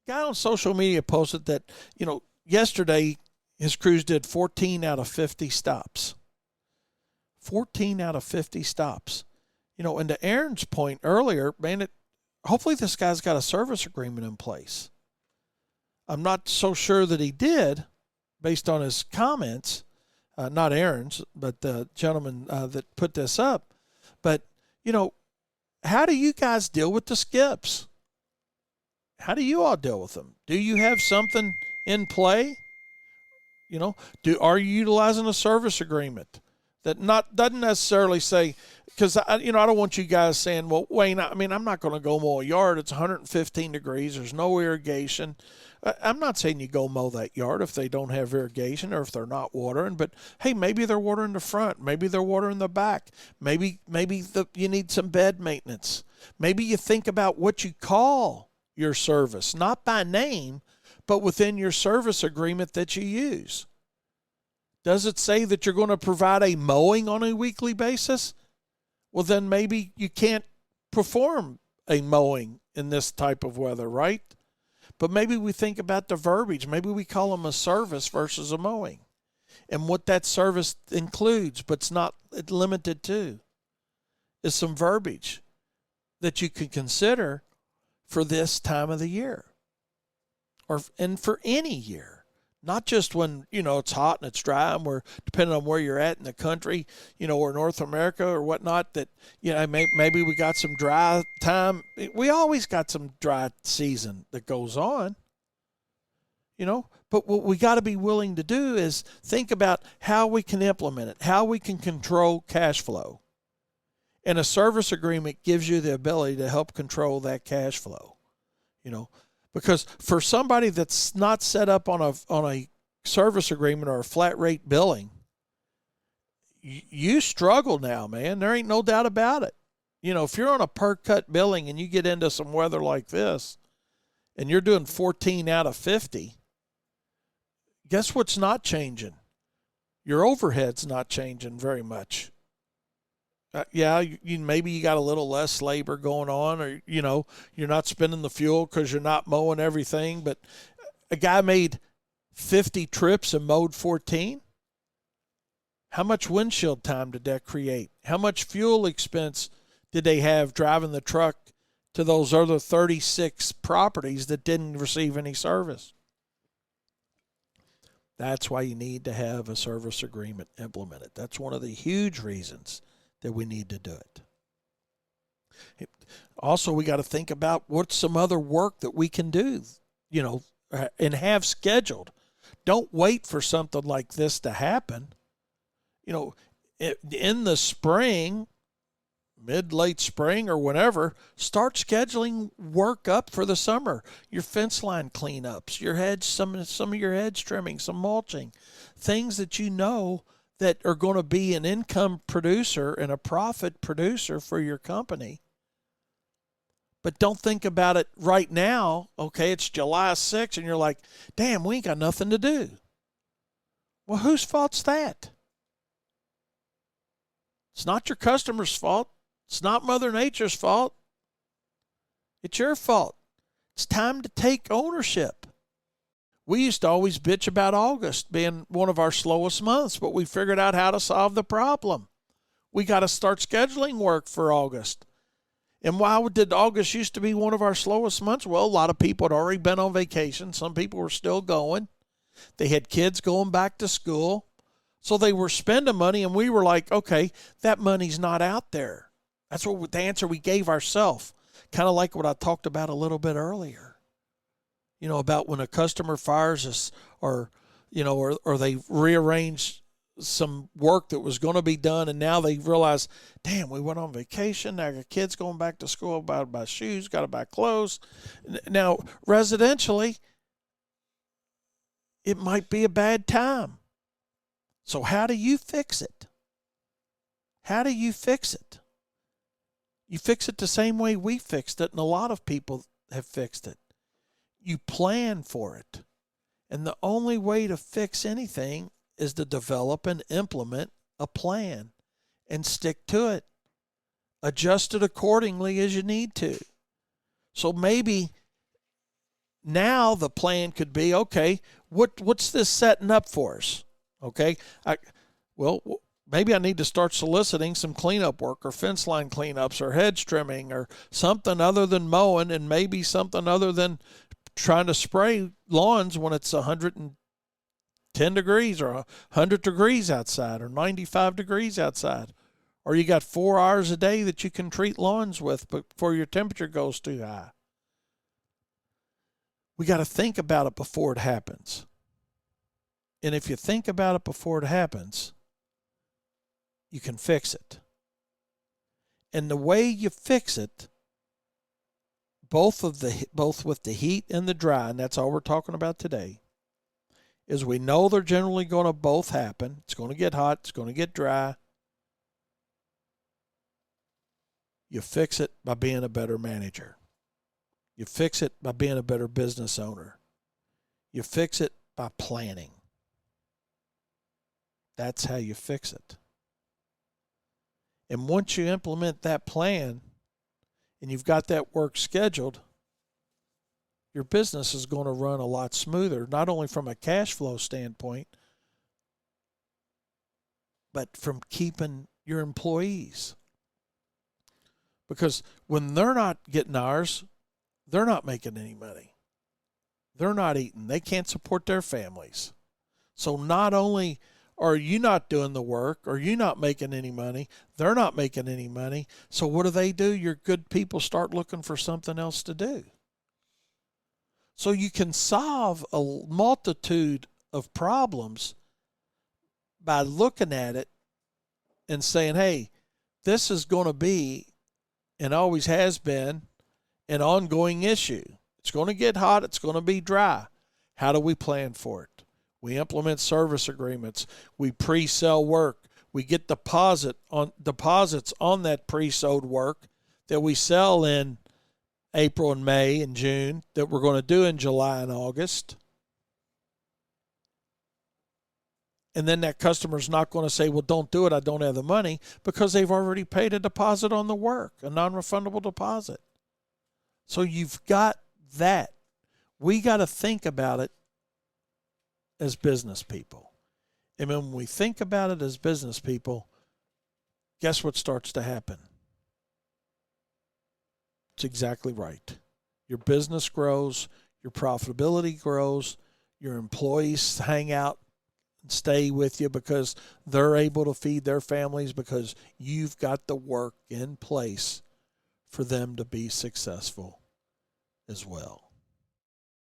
Guy on social media posted that, yesterday his crews did 14 out of 50 stops. 14 out of 50 stops. And to Aaron's point earlier, man, hopefully this guy's got a service agreement in place. I'm not so sure that he did based on his comments, not Aaron's, but the gentleman that put this up. But, how do you guys deal with the skips? How do you all deal with them? Do you have something in play? Are you utilizing a service agreement that doesn't necessarily say, because I don't want you guys saying, well, Wayne, I'm not going to go mow a yard. It's 115 degrees. There's no irrigation. I'm not saying you go mow that yard if they don't have irrigation or if they're not watering, but hey, maybe they're watering the front. Maybe they're watering the back. Maybe you need some bed maintenance. Maybe you think about what you call your service, not by name, but within your service agreement that you use. Does it say that you're going to provide a mowing on a weekly basis? Well, then maybe you can't perform a mowing in this type of weather, right? But maybe we think about the verbiage. Maybe we call them a service versus a mowing and what that service includes, but it's not limited to, is some verbiage that you could consider for this time of the year and for any year. Not just when, it's hot and it's dry and we're depending on where you're at in the country, or North America or whatnot, that, maybe we got some dry time. We always got some dry season that goes on, but what we got to be willing to do is think about how we can implement it, how we can control cash flow. And a service agreement gives you the ability to help control that cash flow, Because for somebody that's not set up on a service agreement or a flat rate billing, you struggle now, man. There ain't no doubt about it. If you're on a per cut billing and you get into some weather like this and you're doing 14 out of 50, guess what's not changing? Your overhead's not changing very much. Maybe you got a little less labor going on, or, you're not spending the fuel because you're not mowing everything. But a guy made 50 trips and mowed 14. How much windshield time did that create? How much fuel expense did they have driving the truck to those other 36 properties that didn't receive any service? That's why you need to have a service agreement implemented. That's one of the huge reasons that we need to do it. Also, we got to think about what's some other work that we can do, and have scheduled. Don't wait for something like this to happen. In the spring, late spring or whenever, start scheduling work up for the summer. Your fence line cleanups, your hedge, some of your hedge trimming, some mulching, things that that are going to be an income producer and a profit producer for your company. But don't think about it right now. Okay, it's July 6th and you're like, damn, we ain't got nothing to do. Well, whose fault's that? It's not your customer's fault. It's not Mother Nature's fault. It's your fault. It's time to take ownership. We used to always bitch about August being one of our slowest months, but we figured out how to solve the problem. We got to start scheduling work for August. And why did August used to be one of our slowest months? Well, a lot of people had already been on vacation. Some people were still going. They had kids going back to school. So they were spending money, and we were like, okay, that money's not out there. That's what the answer we gave ourselves, kind of like what I talked about a little bit earlier. About when a customer fires us or they rearrange some work that was going to be done, and now they realize, damn, we went on vacation. Now our kids going back to school, got to buy shoes, got to buy clothes. Now, residentially, it might be a bad time. So how do you fix it? How do you fix it? You fix it the same way we fixed it, and a lot of people have fixed it. You plan for it. And the only way to fix anything is to develop and implement a plan and stick to it. Adjust it accordingly as you need to. So maybe now the plan could be, okay, what's this setting up for us? Okay, well, maybe I need to start soliciting some cleanup work or fence line cleanups or hedge trimming or something other than mowing, and maybe something other than trying to spray lawns when it's 110 degrees or 100 degrees outside or 95 degrees outside. Or you got 4 hours a day that you can treat lawns with before your temperature goes too high. We got to think about it before it happens. And if you think about it before it happens, you can fix it. And the way you fix it, both with the heat and the dry, and that's all we're talking about today, is we know they're generally going to both happen. It's going to get hot. It's going to get dry. You fix it by being a better manager. You fix it by being a better business owner. You fix it by planning. That's how you fix it. And once you implement that plan and you've got that work scheduled, your business is going to run a lot smoother, not only from a cash flow standpoint, but from keeping your employees. Because when they're not getting hours, they're not making any money. They're not eating. They can't support their families. So not only are you not doing the work, or you not making any money, they're not making any money. So what do? Your good people start looking for something else to do. So you can solve a multitude of problems by looking at it and saying, hey, this is going to be, and always has been, an ongoing issue. It's going to get hot. It's going to be dry. How do we plan for it? We implement service agreements. We pre-sell work. We get deposits on that pre-sold work that we sell in April and May and June that we're going to do in July and August. And then that customer's not going to say, well, don't do it, I don't have the money, because they've already paid a deposit on the work, a non-refundable deposit. So you've got that. We got to think about it as business people. And when we think about it as business people, guess what starts to happen? It's exactly right. Your business grows, your profitability grows, your employees hang out and stay with you because they're able to feed their families because you've got the work in place for them to be successful as well.